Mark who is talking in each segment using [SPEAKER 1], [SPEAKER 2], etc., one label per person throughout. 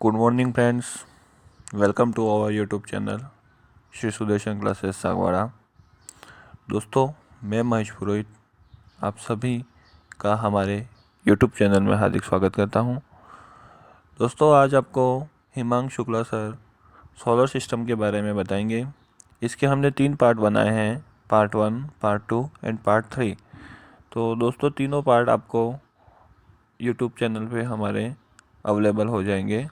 [SPEAKER 1] Good morning friends, welcome to our YouTube channel Shri Sudarshan classes Sagwara. दोस्तों, मैं महेश पुरोहित आप सभी का हमारे यूट्यूब चैनल में हार्दिक स्वागत करता हूं। दोस्तों, आज आपको Himanshu Shukla sir solar system के बारे में बताएंगे। इसके हमने 3 पार्ट बनाए हैं, पार्ट 1, पार्ट 2 एंड पार्ट 3। तो दोस्तों, तीनों पार्ट आपको यूट्यूब चैनल पे हमारे अवेलेबल हो जाएंगे।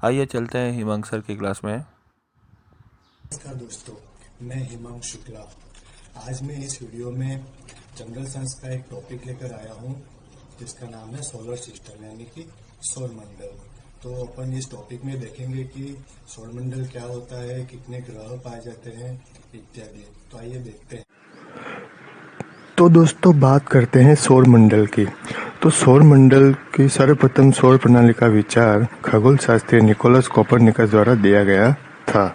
[SPEAKER 1] आइए चलते हैं हिमांशु सर की क्लास में।
[SPEAKER 2] नमस्कार दोस्तों, मैं हिमांशु शुक्ला। आज मैं इस वीडियो में जनरल साइंस का एक टॉपिक लेकर आया हूं जिसका नाम है सोलर सिस्टम यानी कि सौर मंडल। तो अपन इस टॉपिक में देखेंगे कि सौर मंडल क्या होता है, कितने ग्रह पाए जाते हैं इत्यादि। तो आइए देखते हैं। तो दोस्तों, बात करते हैं सौर मंडल की। तो सौर मंडल की सर्वप्रथम सौर प्रणाली का विचार खगोल शास्त्री निकोलस कोपरनिकस द्वारा दिया गया था।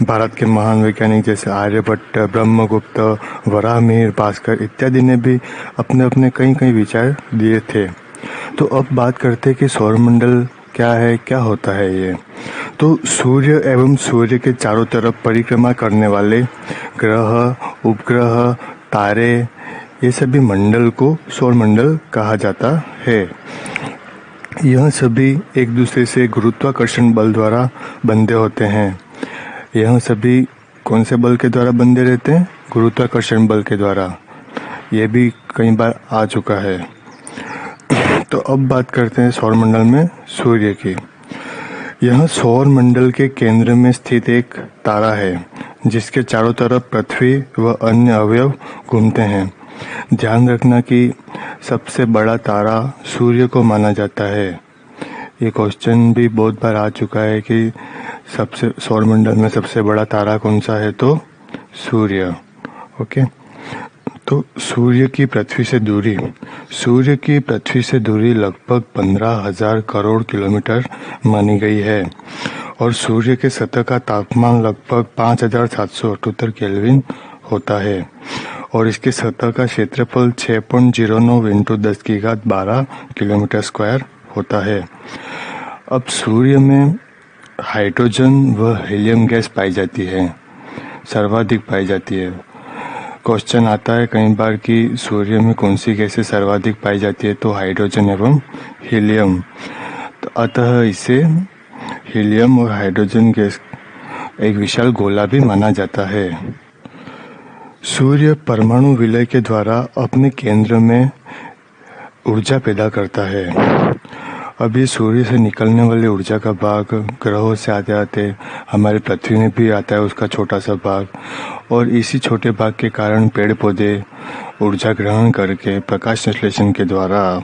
[SPEAKER 2] भारत के महान वैज्ञानिक जैसे आर्यभट्ट, ब्रह्मगुप्त, वराहमिहिर, भास्कर इत्यादि ने भी अपने अपने कई विचार दिए थे। तो अब बात करते हैं कि सौरमंडल क्या है, क्या होता है ये। तो सूर्य एवं सूर्य के चारों तरफ परिक्रमा करने वाले ग्रह, उपग्रह, तारे, ये सभी मंडल को सौरमंडल कहा जाता है। यह सभी एक दूसरे से गुरुत्वाकर्षण बल द्वारा बंधे होते हैं। यह सभी कौन से बल के द्वारा बंधे रहते हैं? गुरुत्वाकर्षण बल के द्वारा। ये भी कई बार आ चुका है। तो अब बात करते हैं सौरमंडल में सूर्य की। यह सौर मंडल के केंद्र में स्थित एक तारा है जिसके चारों तरफ पृथ्वी व अन्य अवयव घूमते हैं। ध्यान रखना कि सबसे बड़ा तारा सूर्य को माना जाता है। ये क्वेश्चन भी बहुत बार आ चुका है कि सबसे सौरमंडल में सबसे बड़ा तारा कौन सा है, तो सूर्य। ओके। तो सूर्य की पृथ्वी से दूरी लगभग 15,000 करोड़ किलोमीटर मानी गई है और सूर्य के सतह का तापमान लगभग 5,778 केल्विन होता है और इसके सतह का क्षेत्रफल 6.09 × 10⁻12 किलोमीटर स्क्वायर होता है। अब सूर्य में हाइड्रोजन व हीलियम गैस पाई जाती है, सर्वाधिक पाई जाती है। क्वेश्चन आता है कई बार कि सूर्य में कौन सी गैसें सर्वाधिक पाई जाती है, तो हाइड्रोजन एवं हीलियम। तो अतः इसे हीलियम और हाइड्रोजन गैस एक विशाल गोला भी माना जाता है। सूर्य परमाणु विलय के द्वारा अपने केंद्र में ऊर्जा पैदा करता है। अभी सूर्य से निकलने वाली ऊर्जा का भाग ग्रहों से आते आते हमारी पृथ्वी में भी आता है, उसका छोटा सा भाग, और इसी छोटे भाग के कारण पेड़ पौधे ऊर्जा ग्रहण करके प्रकाश संश्लेषण के द्वारा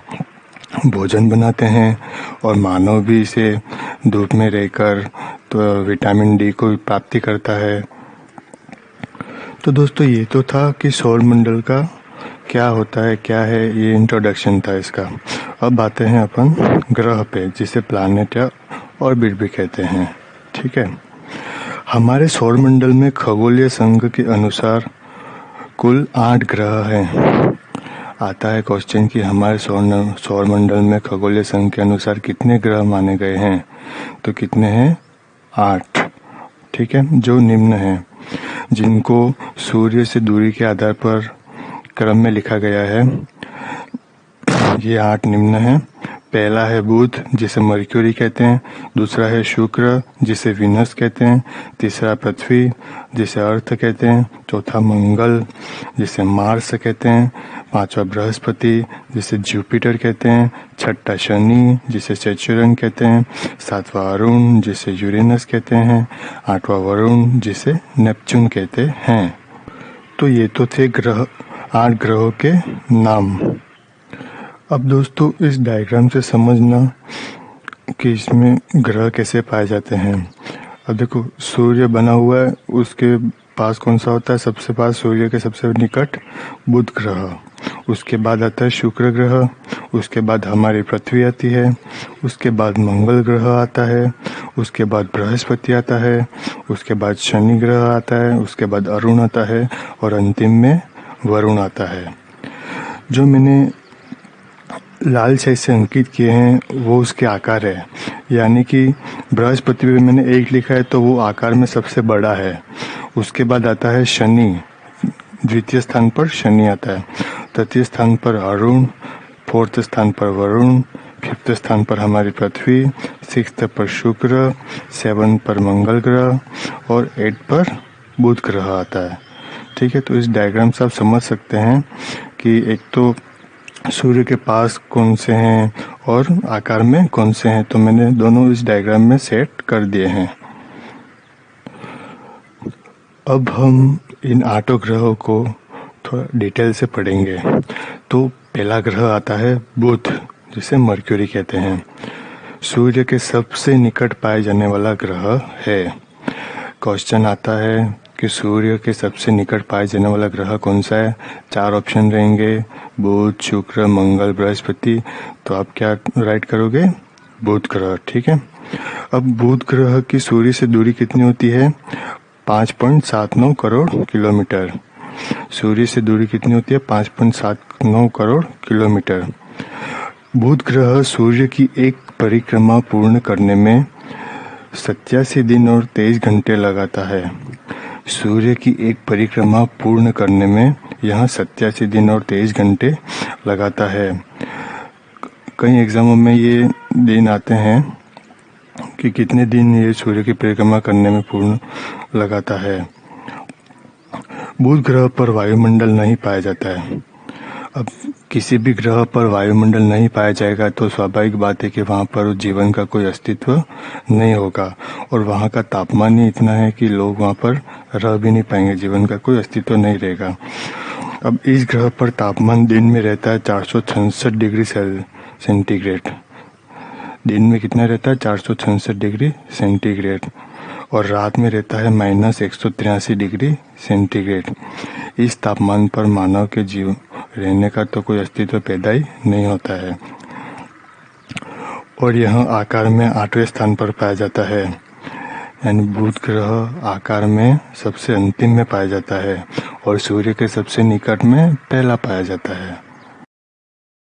[SPEAKER 2] भोजन बनाते हैं और मानव भी इसे धूप में रहकर तो विटामिन डी को प्राप्ति करता है। तो दोस्तों, ये तो था कि सौरमंडल का क्या होता है, क्या है, ये इंट्रोडक्शन था इसका। अब आते हैं अपन ग्रह पे, जिसे प्लैनेट या ऑर्बिट भी कहते हैं। ठीक है। हमारे सौरमंडल में खगोलीय संघ के अनुसार कुल 8 ग्रह हैं। आता है क्वेश्चन कि हमारे सौरमंडल में खगोलीय संघ के अनुसार कितने ग्रह माने गए हैं, तो कितने हैं? 8। ठीक है, जो निम्न हैं, जिनको सूर्य से दूरी के आधार पर क्रम में लिखा गया है। ये 8 निम्न हैं। पहला है बुध, जिसे मर्क्यूरी कहते हैं। दूसरा है शुक्र, जिसे विनस कहते हैं। तीसरा पृथ्वी, जिसे अर्थ कहते हैं। चौथा मंगल, जिसे मार्स कहते हैं। पांचवा बृहस्पति, जिसे जुपिटर कहते हैं। छठा शनि, जिसे सेचुरन कहते हैं। सातवां अरुण, जिसे यूरेनस कहते हैं। आठवां वरुण, जिसे नेपच्यून कहते हैं। तो ये तो थे 8 ग्रहों के नाम। अब दोस्तों, इस डायग्राम से समझना कि इसमें ग्रह कैसे पाए जाते हैं। अब देखो, सूर्य बना हुआ है, उसके पास कौन सा होता है? सबसे पास सूर्य के सबसे निकट बुध ग्रह। उसके बाद आता है शुक्र ग्रह। उसके बाद हमारी पृथ्वी आती है। उसके बाद मंगल ग्रह आता है। उसके बाद बृहस्पति आता है। उसके बाद शनि ग्रह आता है। उसके बाद अरुण आता है और अंतिम में वरुण आता है। जो मैंने लाल शाही से अंकित किए हैं वो उसके आकार है, यानी कि बृहस्पति पे मैंने 1 लिखा है तो वो आकार में सबसे बड़ा है। उसके बाद आता है शनि, द्वितीय स्थान पर शनि आता है, तृतीय स्थान पर अरुण, फोर्थ स्थान पर वरुण, फिफ्थ स्थान पर हमारी पृथ्वी, सिक्स्थ पर शुक्र, 7 पर मंगल ग्रह और 8 पर बुध ग्रह आता है। ठीक है, तो इस डायग्राम से आप समझ सकते हैं कि एक तो सूर्य के पास कौन से हैं और आकार में कौन से हैं, तो मैंने दोनों इस डायग्राम में सेट कर दिए हैं। अब हम इन 8 ग्रहों को थोड़ा डिटेल से पढ़ेंगे। तो पहला ग्रह आता है बुध, जिसे मर्क्यूरी कहते हैं। सूर्य के सबसे निकट पाए जाने वाला ग्रह है। क्वेश्चन आता है कि सूर्य के सबसे निकट पाए जाने वाला ग्रह कौन सा है। 4 ऑप्शन रहेंगे, बुध, शुक्र, मंगल, बृहस्पति। तो आप क्या राइट करोगे? बुध ग्रह। ठीक है, अब बुध ग्रह की सूर्य से दूरी कितनी होती है? 5.79 करोड़ किलोमीटर। सूर्य से दूरी कितनी होती है? 5.79 करोड़ किलोमीटर। बुध ग्रह सूर्य की एक परिक्रमा पूर्ण करने में 87 दिन और 23 घंटे लगाता है। सूर्य की एक परिक्रमा पूर्ण करने में यह 87 दिन और 23 घंटे लगाता है। कई एग्जामों में ये दिन आते हैं कि कितने दिन ये सूर्य की परिक्रमा करने में पूर्ण लगाता है। बुध ग्रह पर वायुमंडल नहीं पाया जाता है। अब किसी भी ग्रह पर वायुमंडल नहीं पाया जाएगा तो स्वाभाविक बात है कि वहाँ पर जीवन का कोई अस्तित्व नहीं होगा, और वहाँ का तापमान ही इतना है कि लोग वहाँ पर रह भी नहीं पाएंगे, जीवन का कोई अस्तित्व नहीं रहेगा। अब इस ग्रह पर तापमान दिन में रहता है 466 डिग्री सेंटीग्रेड। दिन में कितना रहता है? 466 डिग्री सेंटीग्रेड। और रात में रहता है -183 डिग्री सेंटीग्रेड। इस तापमान पर मानव के जीव रहने का तो कोई अस्तित्व पैदा ही नहीं होता है। और यह आकार में 8वें स्थान पर पाया जाता है, यानी बुध ग्रह आकार में सबसे अंतिम में पाया जाता है और सूर्य के सबसे निकट में पहला पाया जाता है।